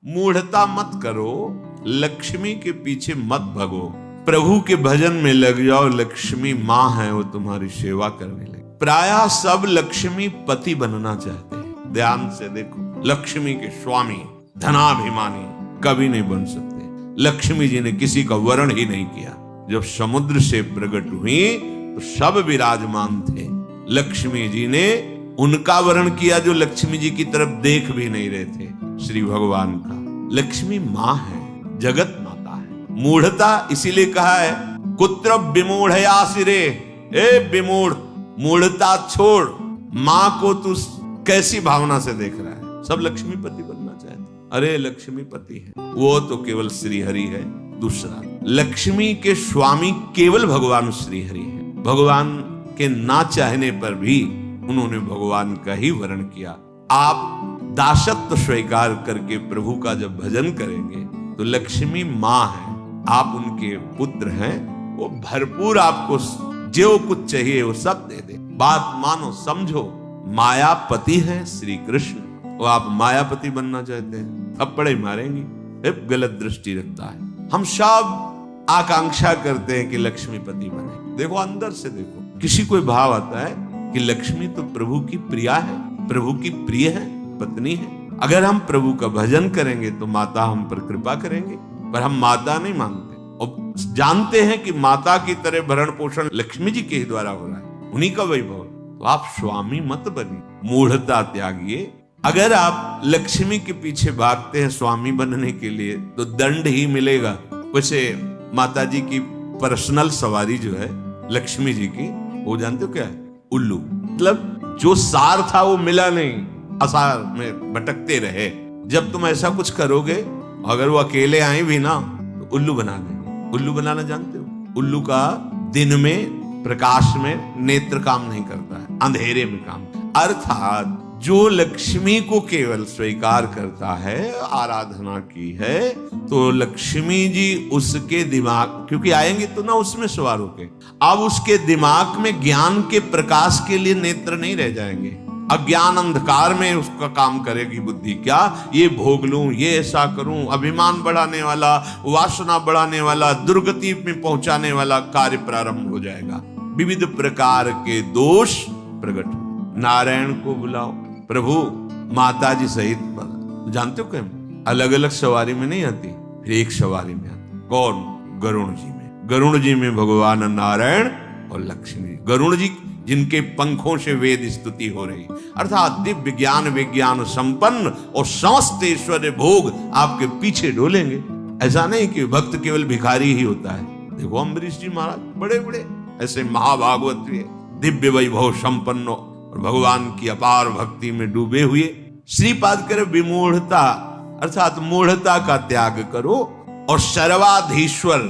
मूढ़ता मत करो, लक्ष्मी के पीछे मत भगो, प्रभु के भजन में लग जाओ। लक्ष्मी माँ है, वो तुम्हारी सेवा करने लगे। प्रायः सब लक्ष्मी पति बनना चाहते हैं। ध्यान से देखो, लक्ष्मी के स्वामी धनाभिमानी कभी नहीं बन सकते। लक्ष्मी जी ने किसी का वरण ही नहीं किया। जब समुद्र से प्रकट हुई तो सब विराजमान थे। लक्ष्मी जी ने उनका वरण किया जो लक्ष्मी जी की तरफ देख भी नहीं रहे थे, श्री भगवान का। लक्ष्मी माँ है, जगत माता है। मूढ़ता इसीलिए कहा है, कुत्र विमूढ़या सिरे, ए विमूढ़, मूढ़ता छोड़। माँ को तू कैसी भावना से देख रहा है? सब लक्ष्मीपति बनना चाहते। अरे लक्ष्मीपति है वो तो केवल श्री हरि है। दूसरा, लक्ष्मी के स्वामी केवल भगवान श्री हरि है। भगवान के ना चाहने पर भी उन्होंने भगवान का ही वर्ण किया। आप दासत्व स्वीकार करके प्रभु का जब भजन करेंगे तो लक्ष्मी माँ है, आप उनके पुत्र हैं। वो भरपूर आपको जो कुछ चाहिए वो सब दे दे। बात मानो, समझो। मायापति है श्री कृष्ण, वो आप मायापति बनना चाहते हैं, थप्पड़े मारेंगे। गलत दृष्टि रखता है। हम सब आकांक्षा करते हैं कि लक्ष्मीपति बने। देखो अंदर से देखो, किसी कोई भाव आता है कि लक्ष्मी तो प्रभु की प्रिया है, प्रभु की प्रिय है, पत्नी है। अगर हम प्रभु का भजन करेंगे तो माता हम पर कृपा करेंगे, पर हम माता नहीं मानते और जानते हैं कि माता की तरह भरण पोषण लक्ष्मी जी के ही द्वारा हो रहा है, उन्हीं का वैभव। तो आप स्वामी मत बनिए, मूढ़ता त्यागिए। अगर आप लक्ष्मी के पीछे भागते हैं स्वामी बनने के लिए तो दंड ही मिलेगा। वैसे माता जी की पर्सनल सवारी जो है लक्ष्मी जी की, वो जानते हो क्या है? उल्लू। मतलब जो सार था वो मिला नहीं, असार में भटकते रहे। जब तुम ऐसा कुछ करोगे, अगर वो अकेले आए भी ना तो उल्लू बना देंगे। उल्लू बनाना जानते हो? उल्लू का दिन में प्रकाश में नेत्र काम नहीं करता है, अंधेरे में काम। अर्थात जो लक्ष्मी को केवल स्वीकार करता है, आराधना की है, तो लक्ष्मी जी उसके दिमाग, क्योंकि आएंगे तो ना उसमें सवार होके, अब उसके दिमाग में ज्ञान के प्रकाश के लिए नेत्र नहीं रह जाएंगे। अज्ञान अंधकार में उसका काम करेगी बुद्धि। क्या ये भोग लूं, ये ऐसा करूं, अभिमान बढ़ाने वाला, वासना बढ़ाने वाला, दुर्गति में पहुंचाने वाला कार्य प्रारंभ हो जाएगा। विविध प्रकार के दोष प्रकट हो। नारायण को बुलाओ, प्रभु माता जी सहित। जानते हो क्या, अलग अलग सवारी में नहीं आती, फिर एक सवारी में आती। कौन? गरुण जी में। गरुण जी में भगवान नारायण और लक्ष्मी। गरुण जी जिनके पंखों से वेद स्तुति हो रही, अर्थात दिव्य ज्ञान विज्ञान संपन्न और समस्त ऐश्वर्य भोग आपके पीछे डोलेंगे। ऐसा नहीं कि भक्त केवल भिखारी ही होता है। देखो अम्बरीश जी महाराज बड़े बड़े ऐसे महाभागवत दिव्य वैभव संपन्न और भगवान की अपार भक्ति में डूबे हुए। श्रीपाद करे विमूढ़ता, अर्थात मूढ़ता का त्याग करो और सर्वाधीश्वर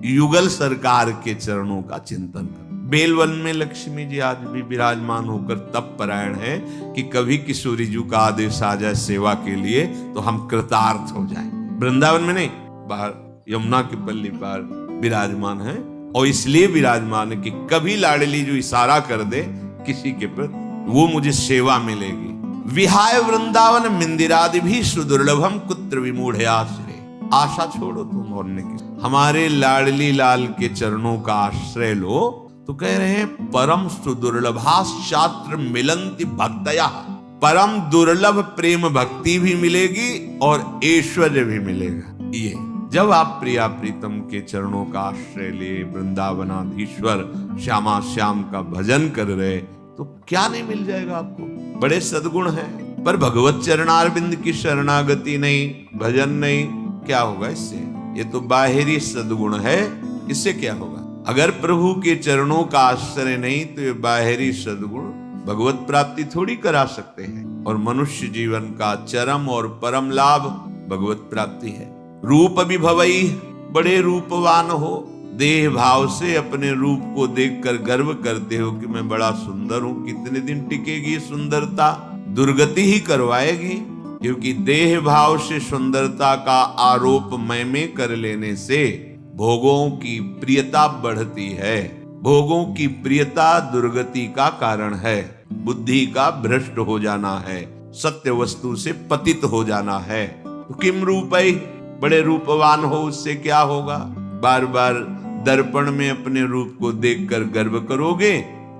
युगल सरकार के चरणों का चिंतन करो। बेलवन में लक्ष्मी जी आज भी विराजमान होकर तप परायण है कि कभी किशोरी जी का आदेश आ जाए सेवा के लिए तो हम कृतार्थ हो जाएं। वृंदावन में नहीं, बाहर यमुना की पल्ली पर विराजमान है। और इसलिए विराजमान है कि कभी लाडली जो इशारा कर दे किसी के प्रति, वो मुझे सेवा मिलेगी। विहाय वृंदावन मिंदिरादि भी सुदुर्लभम कुत्र विमूढ़याश्रय। आशा छोड़ो तुम और की, हमारे लाडली लाल के चरणों का आश्रय लो। तो कह रहे हैं परम सुदुर्लभाश्चात्र मिलंति भक्तया। परम दुर्लभ प्रेम भक्ति भी मिलेगी और ऐश्वर्य भी मिलेगा। ये जब आप प्रिया प्रीतम के चरणों का आश्रय ले, वृंदावनाधीश्वर श्यामा श्याम का भजन कर रहे, तो क्या नहीं मिल जाएगा आपको? बड़े सद्गुण हैं, पर भगवत चरणारविंद की शरणागति नहीं, भजन नहीं, क्या होगा इससे? ये तो बाहरी सद्गुण है, इससे क्या होगा? अगर प्रभु के चरणों का आश्रय नहीं तो ये बाहरी सद्गुण भगवत प्राप्ति थोड़ी करा सकते हैं। और मनुष्य जीवन का चरम और परम लाभ भगवत प्राप्ति है। रूप विभवई, बड़े रूपवान हो, देह भाव से अपने रूप को देखकर गर्व करते हो कि मैं बड़ा सुंदर हूं। कितने दिन टिकेगी सुंदरता? दुर्गति ही करवाएगी, क्योंकि देह भाव से सुंदरता का आरोप मैं में कर लेने से भोगों की प्रियता बढ़ती है। भोगों की प्रियता दुर्गति का कारण है, बुद्धि का भ्रष्ट हो जाना है, सत्य वस्तु से पतित हो जाना है। किम रूपई, बड़े रूपवान हो उससे क्या होगा? बार बार दर्पण में अपने रूप को देखकर गर्व करोगे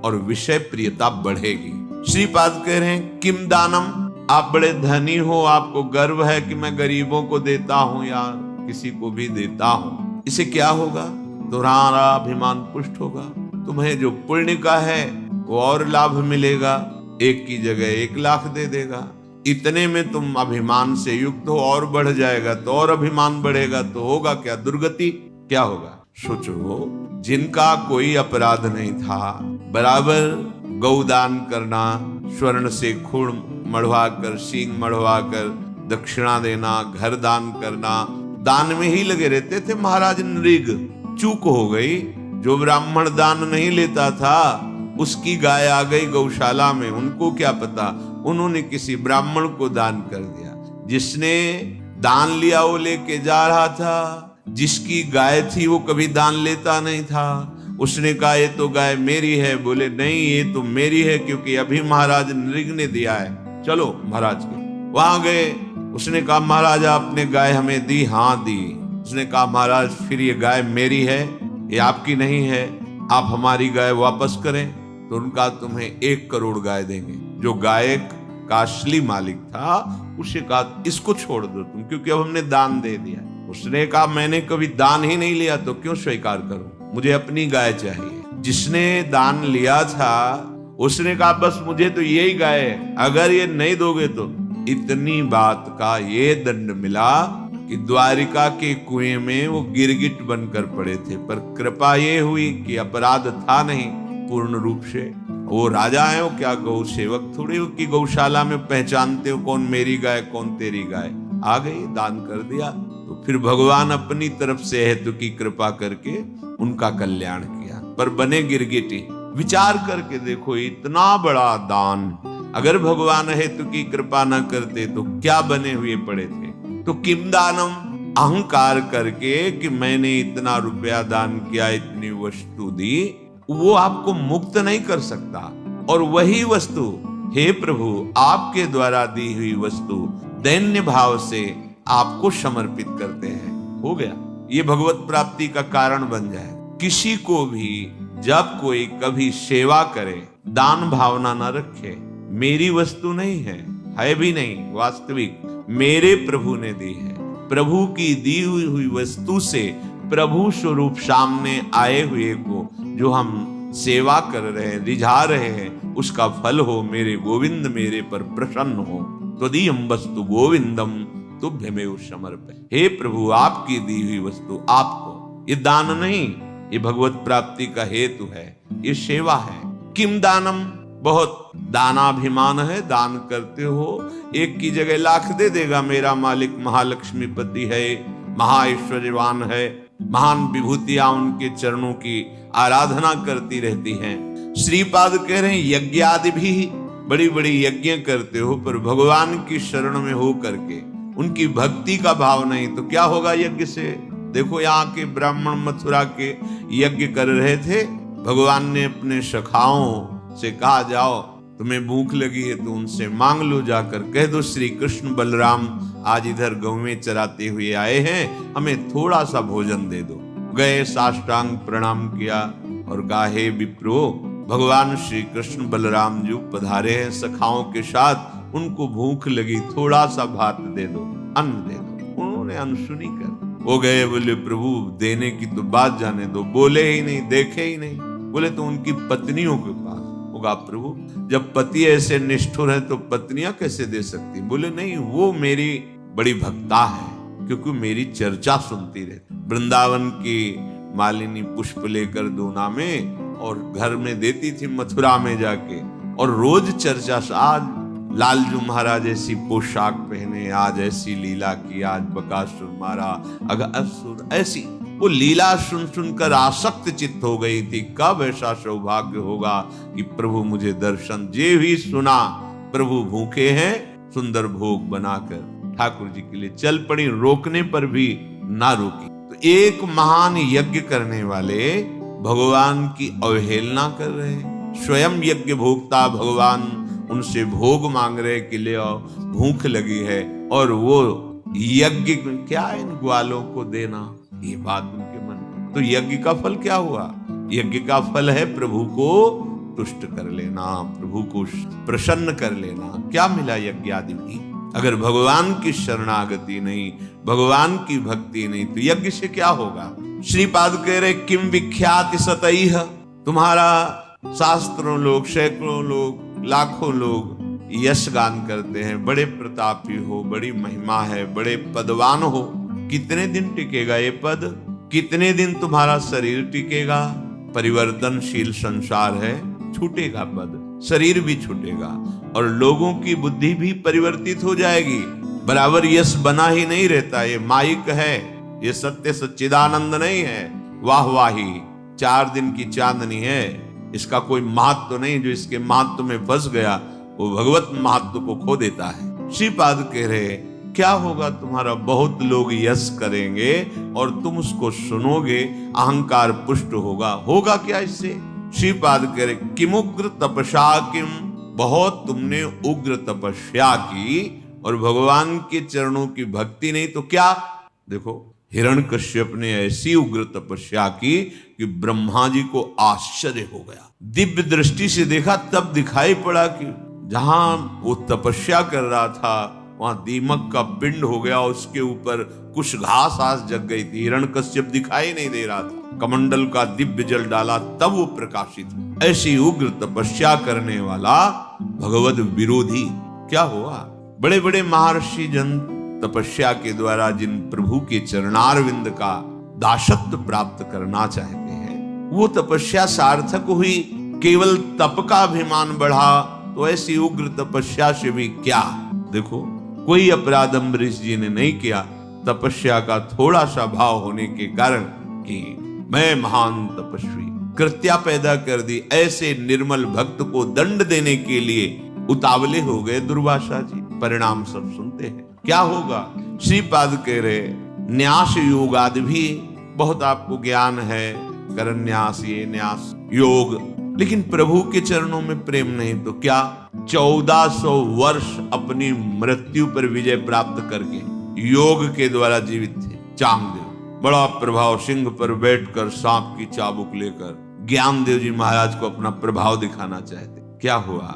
और विषय प्रियता बढ़ेगी। श्रीपाद कह रहे हैं किम दानम, आप बड़े धनी हो, आपको गर्व है कि मैं गरीबों को देता हूं या किसी को भी देता हूं, इससे क्या होगा? तुम्हारा अभिमान पुष्ट होगा, तुम्हें जो पुण्य का है वो और लाभ मिलेगा, 1 की जगह 1 लाख दे देगा। इतने में तुम अभिमान से युक्त हो, और बढ़ जाएगा तो और अभिमान बढ़ेगा, तो होगा क्या? दुर्गति। क्या होगा? सोचो, जिनका कोई अपराध नहीं था, बराबर गौदान करना, स्वर्ण से खूण मढ़वा कर, सींग मढ़वा कर दक्षिणा देना, घर दान करना, दान में ही लगे रहते थे महाराज नृग। चूक हो गई, जो ब्राह्मण दान नहीं लेता था उसकी गाय आ गई गौशाला में, उनको क्या पता, उन्होंने किसी ब्राह्मण को दान कर दिया। जिसने दान लिया वो लेके जा रहा था, जिसकी गाय थी वो कभी दान लेता नहीं था। उसने कहा ये तो गाय मेरी है, बोले नहीं ये तो मेरी है क्योंकि अभी महाराज नृग ने दिया है, चलो महाराज के वहां गए। उसने कहा महाराज आपने गाय हमें दी? हाँ दी। उसने कहा महाराज फिर ये गाय मेरी है, ये आपकी नहीं है, आप हमारी गाय वापस करें। तो उनका तुम्हें 1 करोड़ गाय देंगे। जो गाय का असली मालिक था उसे कहा इसको छोड़ दो तुम, क्योंकि अब हमने दान दे दिया। उसने कहा मैंने कभी दान ही नहीं लिया तो क्यों स्वीकार करूं, मुझे अपनी गाय चाहिए। जिसने दान लिया था उसने कहा बस मुझे तो यही गाय है, अगर ये नहीं दोगे तो। इतनी बात का ये दंड मिला कि द्वारिका के कुएं में वो गिरगिट बनकर पड़े थे, पर कृपा ये हुई कि अपराध था नहीं पूर्ण रूप से। वो राजा है, वो क्या गौ सेवक थोड़ी हो कि गौशाला में पहचानते हो कौन मेरी गाय कौन तेरी गाय। आ गई, दान कर दिया, तो फिर भगवान अपनी तरफ से हेतु की कृपा करके उनका कल्याण किया, पर बने गिरगिटी। विचार करके देखो, इतना बड़ा दान अगर भगवान हेतु की कृपा न करते तो क्या बने हुए पड़े थे। तो किम दानम, अहंकार करके कि मैंने इतना रुपया दान किया, इतनी वस्तु दी, वो आपको मुक्त नहीं कर सकता। और वही वस्तु हे प्रभु आपके द्वारा दी हुई वस्तु दैन्य भाव से आपको समर्पित करते हैं, हो गया, ये भगवत प्राप्ति का कारण बन जाए। किसी को भी जब कोई कभी सेवा करे, दान भावना न रखे, मेरी वस्तु नहीं है भी नहीं, वास्तविक मेरे प्रभु ने दी है। प्रभु की दी हुई वस्तु से प्रभु स्वरूप सामने आए हुए को जो हम सेवा कर रहे हैं, रिझा रहे हैं, उसका फल हो मेरे गोविंद मेरे पर प्रसन्न हो। त्वदीयं वस्तु गोविंदम तुभ्यमेव समर्पये। हे प्रभु आपकी दी हुई वस्तु आपको, ये दान नहीं, ये भगवत प्राप्ति का हेतु है, ये सेवा है। किम दानम, बहुत दानाभिमान है, दान करते हो 1 की जगह लाख दे देगा मेरा मालिक, महालक्ष्मीपति है, महाऐश्वर्यवान है, महान विभूतियां उनके चरणों की आराधना करती रहती हैं। श्रीपाद कह रहे हैं यज्ञ आदि भी बड़ी बड़ी यज्ञ करते हो, पर भगवान की शरण में हो करके उनकी भक्ति का भाव नहीं, तो क्या होगा यज्ञ से? देखो यहाँ के ब्राह्मण मथुरा के यज्ञ कर रहे थे, भगवान ने अपने सखाओं से कहा जाओ तुम्हें भूख लगी है तो उनसे मांग लो, जाकर कह दो श्री कृष्ण बलराम आज इधर गौवें चराते हुए आए हैं, हमें थोड़ा सा भोजन दे दो। गए, साष्टांग प्रणाम किया और कहा हे विप्रो, भगवान श्री कृष्ण बलराम जी पधारे हैं सखाओं के साथ, उनको भूख लगी, थोड़ा सा भात दे दो, अन्न दे दो। उन्होंने अनसुनी कर वो गए, बोले प्रभु देने की तो बात जाने दो, बोले ही नहीं, देखे ही नहीं। बोले तो उनकी पत्नियों के पास होगा। प्रभु जब पति ऐसे निष्ठुर है तो पत्नियां कैसे दे सकती? बोले नहीं, वो मेरी बड़ी भक्ता है क्योंकि मेरी चर्चा सुनती रहती। वृंदावन की मालिनी पुष्प लेकर दोना में और घर में देती थी मथुरा में जाके, और रोज चर्चा। आज लालजू महाराज ऐसी पोशाक पहने, आज ऐसी लीला की, आज बकासुर मारा, असुर ऐसी, वो लीला सुन सुनकर आसक्त चित्त हो गई थी। कब ऐसा सौभाग्य होगा कि प्रभु मुझे दर्शन, जे भी सुना प्रभु भूखे हैं, सुंदर भोग बनाकर ठाकुर जी के लिए चल पड़ी, रोकने पर भी ना रोकी। तो एक महान यज्ञ करने वाले भगवान की अवहेलना कर रहे हैं। स्वयं यज्ञ भोक्ता भगवान उनसे भोग मांग रहे कि ले आओ, भूख लगी है, और वो यज्ञ में क्या इन ग्वालों को देना, ये बात उनके मन में। तो यज्ञ का फल क्या हुआ? यज्ञ का फल है प्रभु को तुष्ट कर लेना, प्रभु को प्रसन्न कर लेना। क्या मिला यज्ञ आदि भी? अगर भगवान की शरणागति नहीं, भगवान की भक्ति नहीं, तो यज्ञ से क्या होगा? श्रीपाद कह रहे किम विख्याति सतैह, तुम्हारा शास्त्रों लोग, सैकड़ों लोग, लाखों लोग यश गान करते हैं, बड़े प्रतापी हो, बड़ी महिमा है, बड़े पदवान हो। कितने दिन टिकेगा ये पद? कितने दिन तुम्हारा शरीर टिकेगा? परिवर्तनशील संसार है, छूटेगा पद, शरीर भी छूटेगा और लोगों की बुद्धि भी परिवर्तित हो जाएगी। बराबर यश बना ही नहीं रहता, ये माइक है, ये सत्य सच्चिदानंद नहीं है, वाहवाही 4 दिन की चांदनी है, इसका कोई महत्व तो नहीं। जो इसके महत्व में फंस गया वो भगवत महत्व को खो देता है। श्रीपाद कह रहे क्या होगा तुम्हारा? बहुत लोग यश करेंगे और तुम उसको सुनोगे, अहंकार पुष्ट होगा। होगा क्या इससे? श्रीपाद कह रहे किमुग्र तपस्या किम, बहुत तुमने उग्र तपस्या की और भगवान के चरणों की भक्ति नहीं तो क्या? देखो हिरण्यकश्यप ने ऐसी उग्र तपस्या की कि ब्रह्मा जी को आश्चर्य हो गया। दिव्य दृष्टि से देखा तब दिखाई पड़ा कि जहां वो तपस्या कर रहा था वहां दीमक का पिंड हो गया, उसके ऊपर कुछ घास आस जग गई थी। हिरण्यकश्यप दिखाई नहीं दे रहा था, कमंडल का दिव्य जल डाला तब वो प्रकाशित। ऐसी उग्र तपस्या करने वाला भगवत विरोधी क्या हुआ? बड़े बड़े महर्षि जन तपस्या के द्वारा जिन प्रभु के चरणारविंद का दासत्व प्राप्त करना चाहते हैं, वो तपस्या सार्थक हुई। केवल तप का अभिमान बढ़ा तो ऐसी उग्र तपस्या से भी क्या? देखो कोई अपराध अम्बरीश जी ने नहीं किया, तपस्या का थोड़ा सा भाव होने के कारण कि मैं महान तपस्वी, कृत्या पैदा कर दी। ऐसे निर्मल भक्त को दंड देने के लिए उतावले हो गए दुर्वासा जी। परिणाम सब सुनते हैं, क्या होगा? श्रीपाद कह रहे न्यास योग आदि भी बहुत आपको ज्ञान है, करन्यास, ये न्यास योग, लेकिन प्रभु के चरणों में प्रेम नहीं तो क्या? 1400 वर्ष अपनी मृत्यु पर विजय प्राप्त करके योग के द्वारा जीवित थे। चांगदेव बड़ा प्रभाव, सिंह पर बैठकर सांप की चाबुक लेकर ज्ञानदेव जी महाराज को अपना प्रभाव दिखाना चाहते। क्या हुआ?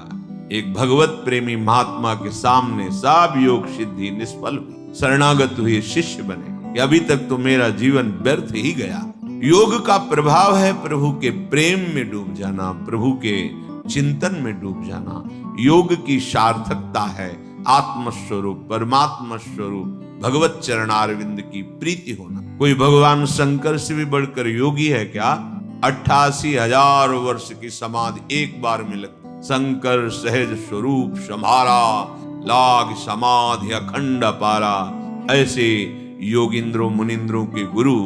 एक भगवत प्रेमी महात्मा के सामने सब योग सिद्धि निष्फल हुई। शरणागत हुए, शिष्य बने कि अभी तक तो मेरा जीवन व्यर्थ ही गया। योग का प्रभाव है प्रभु के प्रेम में डूब जाना, प्रभु के चिंतन में डूब जाना। योग की सार्थकता है आत्मस्वरूप, परमात्मा स्वरूप भगवत चरणारविंद की प्रीति होना। कोई भगवान शंकर से भी बढ़कर योगी है क्या? 88,000 वर्ष की समाधि एक बार में लगती। शंकर सहज स्वरूप समारा, लाग समाधि अखंड पारा। ऐसे योगिंद्रों मुनिंद्रों के गुरु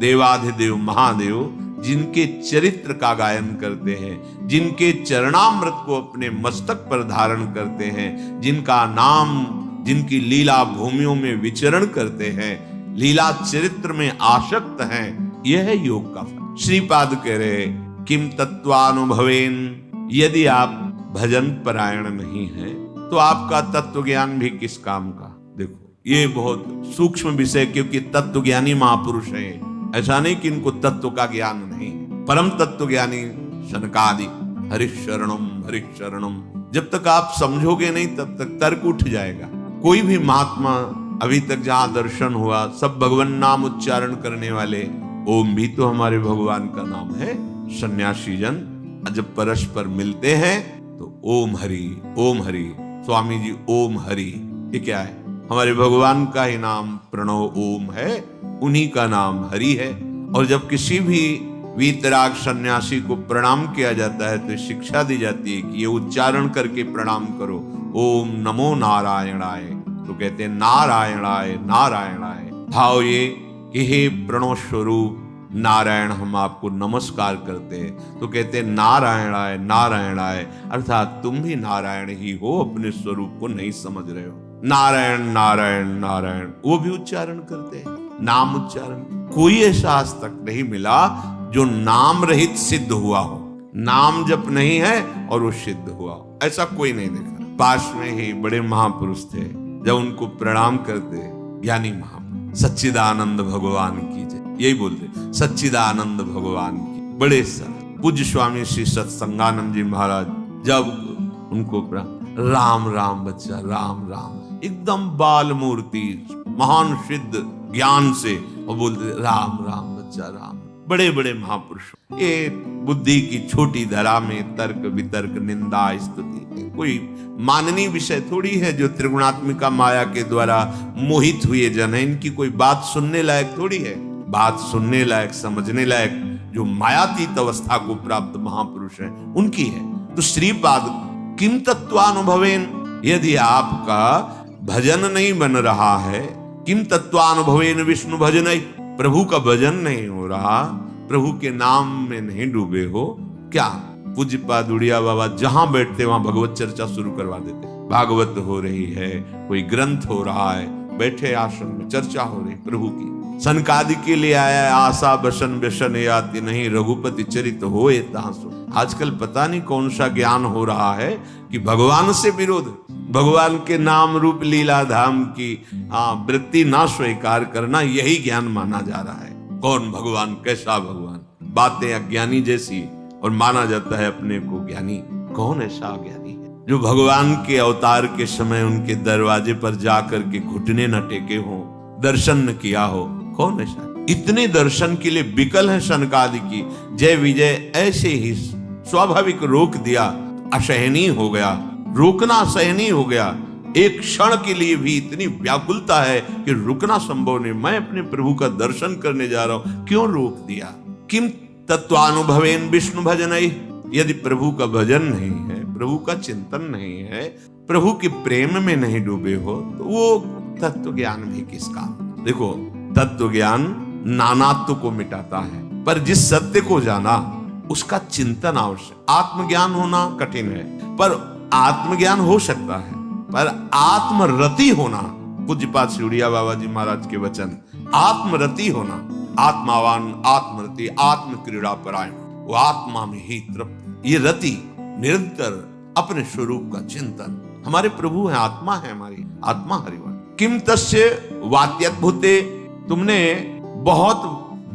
देवाधिदेव महादेव जिनके चरित्र का गायन करते हैं, जिनके चरणामृत को अपने मस्तक पर धारण करते हैं, जिनका नाम, जिनकी लीला भूमियों में विचरण करते हैं, लीला चरित्र में आसक्त हैं, यह है योग का फल। श्रीपाद कह रहे किम तत्वानुभवेन, यदि आप भजन परायण नहीं है तो आपका तत्व ज्ञान भी किस काम का? देखो ये बहुत सूक्ष्म विषय, क्योंकि तत्व ज्ञानी महापुरुष हैं। ऐसा नहीं कि इनको तत्व का ज्ञान नहीं। परम तत्व ज्ञानी सनकादि हरिशरणम हरिशरणम, जब तक आप समझोगे नहीं तब तक तर्क उठ जाएगा। कोई भी महात्मा अभी तक जहां दर्शन हुआ सब भगवान नाम उच्चारण करने वाले। ओम भी तो हमारे भगवान का नाम है। सन्यासी जन जब परस्पर मिलते हैं तो ओम हरि ओम हरि। स्वामी जी ओम हरि ये क्या है? हमारे भगवान का ही नाम प्रणव ओम है, उन्हीं का नाम हरि है। और जब किसी भी वीतराग सन्यासी को प्रणाम किया जाता है तो शिक्षा दी जाती है कि ये उच्चारण करके प्रणाम करो, ओम नमो नारायणाय। तो कहते हैं नारायणाय नारायणाय। भाव ये कि हे प्रणव स्वरूप नारायण हम आपको नमस्कार करते हैं। तो कहते हैं नारायणाय नारायणाय, अर्थात तुम भी नारायण ही हो, अपने स्वरूप को नहीं समझ रहे हो। नारायण नारायण नारायण वो भी उच्चारण करते हैं, नाम उच्चारण। कोई ऐसा आज तक नहीं मिला जो नाम रहित सिद्ध हुआ हो, नाम जप नहीं है और वो सिद्ध हुआ हो, ऐसा कोई नहीं देखा। पास में ही बड़े महापुरुष थे, जब उनको प्रणाम करते ज्ञानी महापुरुष सच्चिदानंद भगवान की जय, यही बोलते सच्चिदानंद भगवान की। बड़े सरल पूज्य स्वामी श्री सत्संगानंद जी महाराज जब उनको राम राम बच्चा राम राम, एकदम बाल मूर्ति महान सिद्ध ज्ञान से और बोलते राम राम बच्चा राम। बड़े बड़े महापुरुष ये बुद्धि की छोटी धरा में तर्क वितर्क निंदा स्तुति कोई माननीय विषय थोड़ी है। जो त्रिगुणात्मिका माया के द्वारा मोहित हुए जन है, इनकी कोई बात सुनने लायक थोड़ी है। बात सुनने लायक समझने लायक जो मायातीत अवस्था को प्राप्त महापुरुष है उनकी है। तो श्रीपाद किम तत्वानुभवेन, यदि आपका भजन नहीं बन रहा है, किम तत्वानुभवेन विष्णु भजन, प्रभु का भजन नहीं हो रहा, प्रभु के नाम में नहीं डूबे हो, क्या पूज्यपाद उड़िया बाबा जहां बैठते वहां भगवत चर्चा शुरू करवा देते। भागवत हो रही है, कोई ग्रंथ हो रहा है, बैठे आश्रम में चर्चा हो रही प्रभु की। सनकादि के लिए आया आशा बसन व्यसन आती नहीं, रघुपति चरित होए तासु। आजकल पता नहीं कौन सा ज्ञान हो रहा है कि भगवान से विरोध, भगवान के नाम रूप लीला धाम की वृत्ति ना स्वीकार करना, यही ज्ञान माना जा रहा है। कौन भगवान, कैसा भगवान, बातें अज्ञानी जैसी और माना जाता है अपने को ज्ञानी। कौन ऐसा ज्ञानी है जो भगवान के अवतार के समय उनके दरवाजे पर जाकर के घुटने न टेके हो, दर्शन न किया हो? कौन ऐसा? इतने दर्शन के लिए विकल है सनकादि की जय विजय, ऐसे ही स्वाभाविक रोक दिया, असहनीय हो गया, रोकना असहनीय हो गया। एक क्षण के लिए भी इतनी व्याकुलता है कि रुकना संभव नहीं। मैं अपने प्रभु का दर्शन करने जा रहा हूं, क्यों रोक दिया? किम तत्वानुभवेन विष्णु भजन, यदि प्रभु का भजन नहीं है, प्रभु का चिंतन नहीं है, प्रभु के प्रेम में नहीं डूबे हो, तो वो तत्व ज्ञान भी किस काम? देखो, तत्व ज्ञान नानात्व को मिटाता है, पर जिस सत्य को जाना उसका चिंतन आवश्यक। आत्मज्ञान होना कठिन है, पर आत्मज्ञान हो सकता है, पर आत्मरति होना, पूज्यपाद श्री उड़िया बाबा जी महाराज के वचन, आत्मरति होना, आत्मावान आत्मरति आत्म क्रीड़ा परायण, वो आत्मा में ही तृप्त, ये रति निरंतर अपने स्वरूप का चिंतन। हमारे प्रभु है, आत्मा है, हमारी आत्मा हरिवन। किम तस्य वात्यद्भुते, तुमने बहुत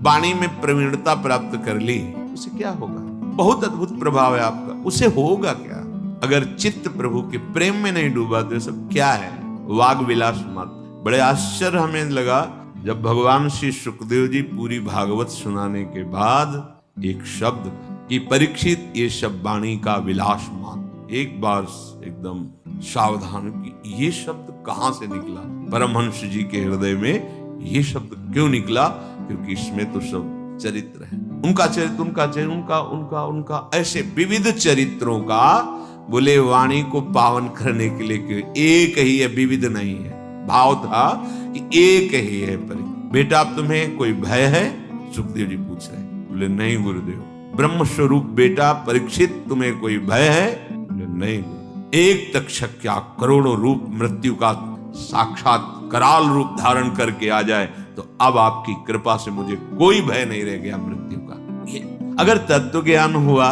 वाणी में प्रवीणता प्राप्त कर ली, उसे क्या होगा? बहुत अद्भुत प्रभाव है आपका, उसे होगा क्या? अगर चित्त प्रभु के प्रेम में नहीं डूबा तो सब क्या है? वाग विलास मत। बड़े आश्चर्य हमें लगा जब भगवान श्री सुखदेव जी पूरी भागवत सुनाने के बाद एक शब्द कि परीक्षित ये सब वाणी का विलास मान। एक बार एकदम सावधान कि ये शब्द कहां से निकला? परमहंस जी के हृदय में ये शब्द क्यों निकला? क्योंकि इसमें तो सब चरित्र है, उनका चरित्र, उनका चरित्र, उनका उनका उनका ऐसे विविध चरित्रों का। बोले वाणी को पावन करने के लिए क्यों? एक ही है, विविध नहीं है। भाव था कि एक ही है। बेटा तुम्हें कोई भय है? सुखदेव जी पूछ रहे। बोले नहीं गुरुदेव। ब्रह्म स्वरूप बेटा परीक्षित तुम्हें कोई भय है? बोले नहीं। एक तक्षक क्या करोड़ों रूप मृत्यु का साक्षात कराल रूप धारण करके आ जाए तो अब आपकी कृपा से मुझे कोई भय नहीं रह गया मृत्यु का। ये अगर तत्व ज्ञान हुआ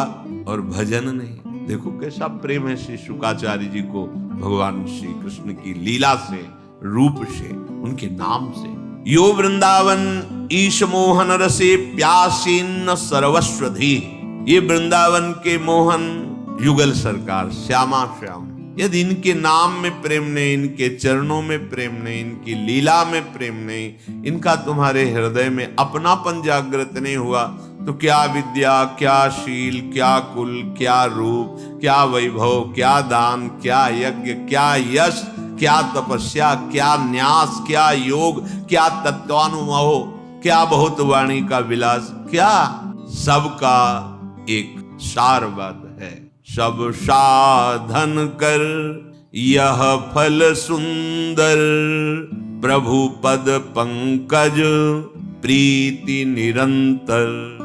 और भजन नहीं, देखो कैसा प्रेम है श्री शुकाचार्य जी को भगवान श्री कृष्ण की लीला से, रूप से, उनके नाम से। यो वृंदावन ईश मोहन रसे प्यासीन सर्वस्वधि, ये वृंदावन के मोहन युगल सरकार श्यामा श्याम। यदि इनके नाम में प्रेम नहीं, इनके चरणों में प्रेम नहीं, इनकी लीला में प्रेम नहीं, इनका तुम्हारे हृदय में अपनापन जागृत नहीं हुआ तो क्या विद्या, क्या शील, क्या कुल, क्या रूप, क्या वैभव, क्या दान, क्या यज्ञ, क्या यश, क्या तपस्या, क्या न्यास, क्या योग, क्या तत्वानुभव, क्या बहुत वाणी का विलास, क्या सबका एक सार बात है। सब साधन कर यह फल सुंदर, प्रभु पद पंकज प्रीति निरंतर।